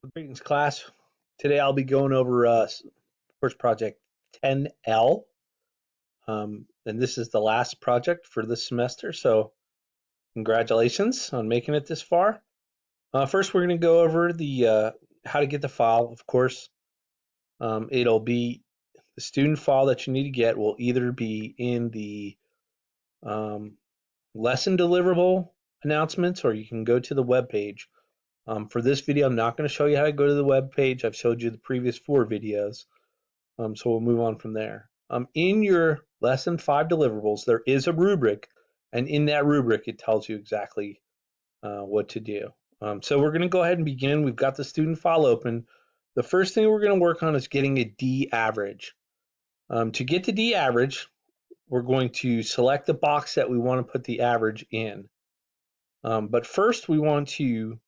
Greetings, class. Today I'll be going over course project 10L, and this is the last project for this semester. So congratulations on making it this far. First, we're going to go over the how to get the file. Of course, it'll be the student file that you need to get will either be in the um, lesson deliverable announcements, or you can go to the web page. For this video, I'm not going to show you how to go to the web page. I've showed you the previous 4 videos. So we'll move on from there. In your lesson 5 deliverables, there is a rubric, and in that rubric, it tells you exactly what to do. So we're going to go ahead and begin. We've got the student file open. The first thing we're going to work on is getting a D average. To get the D average, we're going to select the box that we want to put the average in. But first, we want to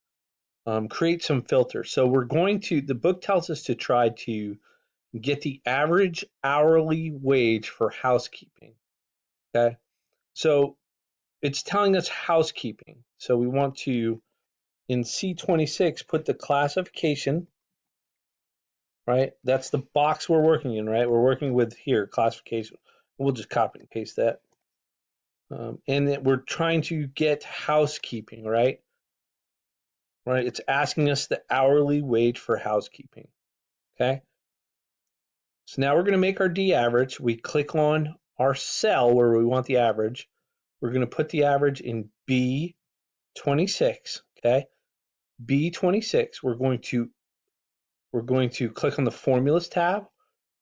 create some filters. So we're going to, the book tells us to try to get the average hourly wage for housekeeping. Okay, so it's telling us housekeeping. So we want to, in C26, put the classification, right? That's the box we're working in, right? We're working with here, classification. We'll just copy and paste that. And that we're trying to get housekeeping, right? Right, it's asking us the hourly wage for housekeeping, okay? So now we're going to make our D average. We click on our cell where we want the average. We're going to put the average in B26, okay? B26, we're going to click on the formulas tab.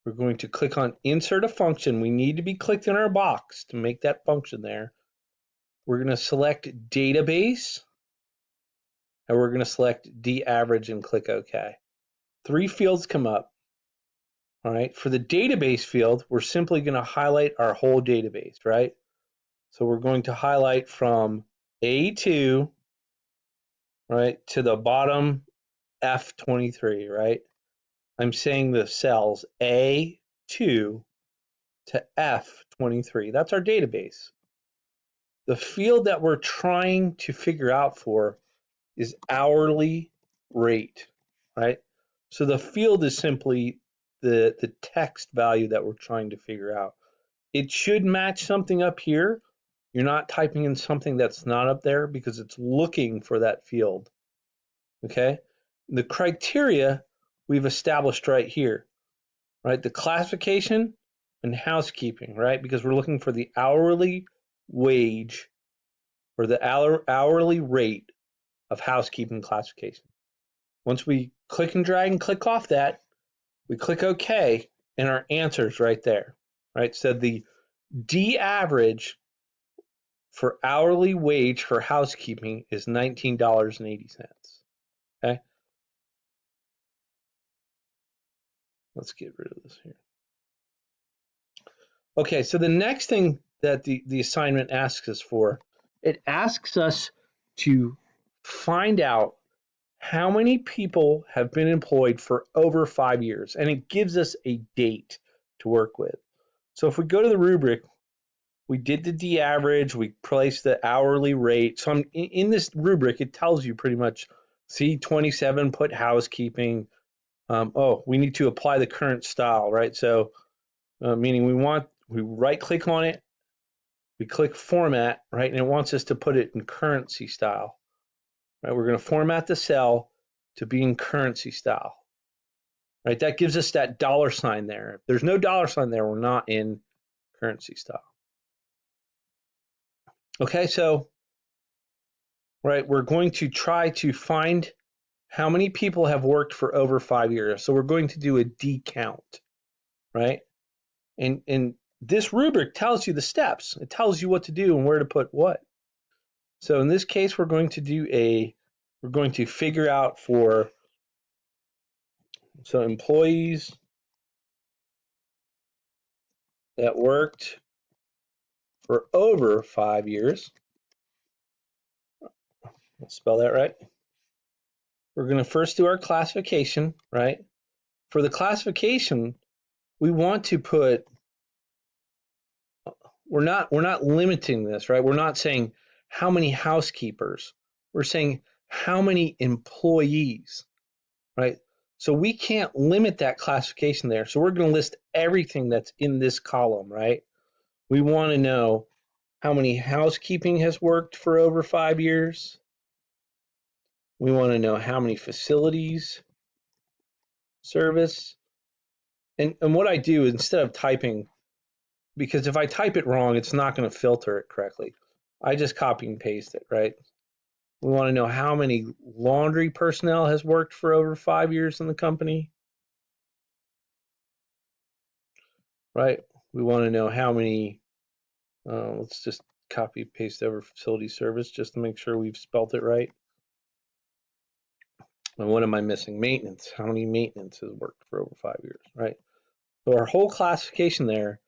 We're going to click on insert a function. We need to be clicked in our box to make that function there. We're going to select database, and we're going to select D average and click OK. 3 fields come up. All right, for the database field, we're simply going to highlight our whole database, right? So we're going to highlight from A2, right, to the bottom F23, right? I'm saying the cells A2 to F23. That's our database. The field that we're trying to figure out for is hourly rate, right? So the field is simply the text value that we're trying to figure out. It should match something up here. You're not typing in something that's not up there because it's looking for that field, okay? The criteria we've established right here, right? The classification and housekeeping, right? Because we're looking for the hourly wage or the hourly rate of housekeeping classification. Once we click and drag and click off that, we click OK, and our answer's right there, right? So the D average for hourly wage for housekeeping is $19.80. Okay, let's get rid of this here. Okay, so the next thing that the assignment asks us for, it asks us to find out how many people have been employed for over 5 years, and it gives us a date to work with. So if we go to the rubric, we did the D average, we placed the hourly rate. So in this rubric, it tells you pretty much C27, put housekeeping. We need to apply the current style, right? So meaning we right click on it, we click format, right? And it wants us to put it in currency style, right? We're going to format the cell to be in currency style, right? That gives us that dollar sign there. If there's no dollar sign there, we're not in currency style. Okay, so, right, we're going to try to find how many people have worked for over 5 years. So we're going to do a D count, right? And this rubric tells you the steps. It tells you what to do and where to put what. So in this case, we're going to figure out so employees that worked for over 5 years. Let's spell that right. We're going to first do our classification, right? For the classification, we want to put, we're not limiting this, right? We're not saying how many housekeepers. We're saying how many employees. right? So we can't limit that classification there. So we're going to list everything that's in this column, right? We want to know how many housekeeping has worked for over 5 years. We want to know how many facilities service. And what I do instead of typing, because if I type it wrong, it's not going to filter it correctly. I just copy and paste it, right? We want to know how many laundry personnel has worked for over 5 years in the company, right? We want to know how many, let's just copy paste over facility service just to make sure we've spelt it right. And what am I missing? Maintenance. How many maintenance has worked for over 5 years, right? So our whole classification there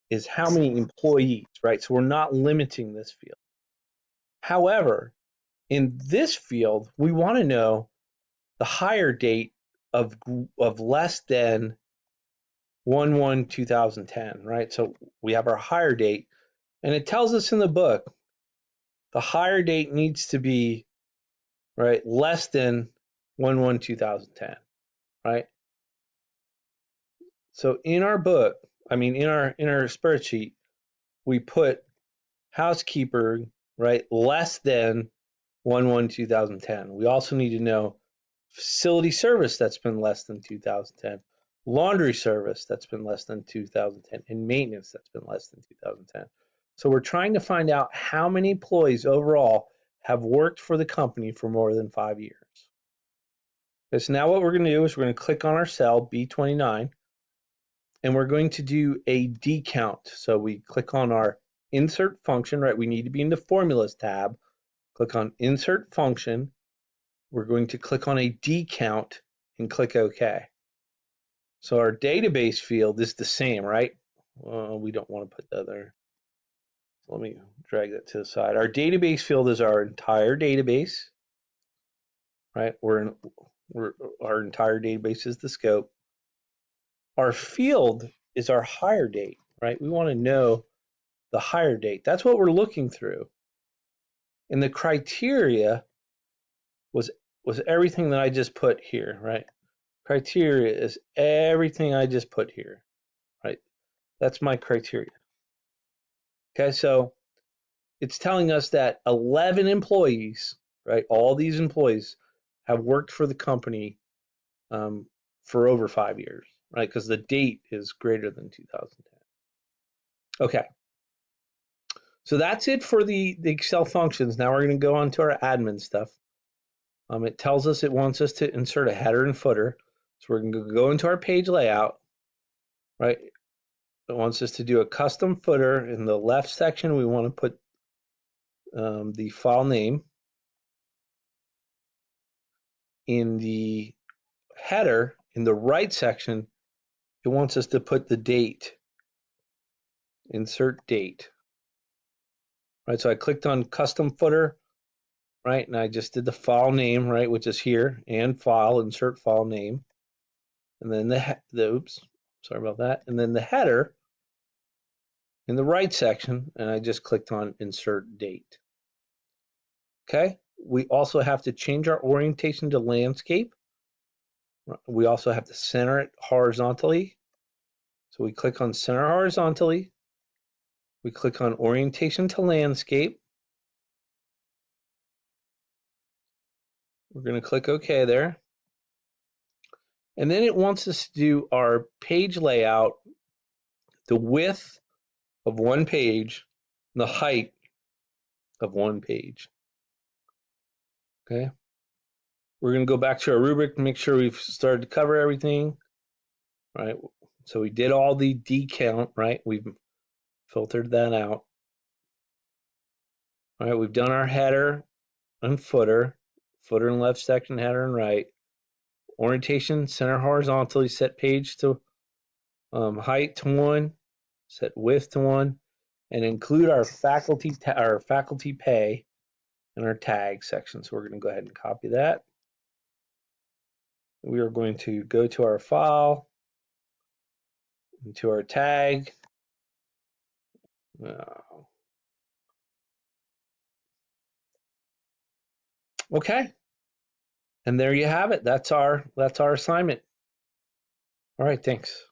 is how many employees, right? So we're not limiting this field. However, in this field, we want to know the hire date of less than 1/1/2010, right? So we have our hire date, and it tells us in the book the hire date needs to be right less than 1/1/2010, right? So in our book, I mean in our spreadsheet, we put housekeeper right less than 1/1/2010. We also need to know facility service that's been less than 2010, laundry service that's been less than 2010, and maintenance that's been less than 2010. So we're trying to find out how many employees overall have worked for the company for more than 5 years. Okay, so now what we're going to do is we're going to click on our cell B29 and we're going to do a decount. So we click on our insert function, right? We need to be in the formulas tab. Click on insert function. We're going to click on a decount and click OK. So our database field is the same, right? Well, we don't want to put the other. So let me drag that to the side. Our database field is our entire database, right? Our entire database is the scope. Our field is our hire date, right? We want to know the hire date. That's what we're looking through. And the criteria was everything that I just put here, right? Criteria is everything I just put here, right? That's my criteria. Okay, so it's telling us that 11 employees, right? All these employees have worked for the company for over 5 years, right? Because the date is greater than 2010. Okay, so that's it for the Excel functions. Now we're going to go on to our admin stuff. It tells us it wants us to insert a header and footer. So we're going to go into our page layout, right? It wants us to do a custom footer. In the left section, we want to put the file name. In the header, in the right section, it wants us to put the date. Insert date. Right, so I clicked on custom footer, right, and I just did the file name, right, which is here, and file, insert file name. And then oops, sorry about that. And then the header in the right section, and I just clicked on insert date. Okay, we also have to change our orientation to landscape. We also have to center it horizontally. So we click on center horizontally. We click on orientation to landscape. We're going to click OK there. And then it wants us to do our page layout, the width of one page, and the height of one page. Okay. We're going to go back to our rubric to make sure we've started to cover everything. Right. So we did all the decount, right? We've filtered that out. All right. We've done our header and footer in left section, header and right. Orientation, center horizontally, set page to height to 1, set width to 1, and include our faculty pay in our tag section. So we're going to go ahead and copy that. We are going to go to our file, into our tag. Okay. And there you have it. That's our assignment. All right, thanks.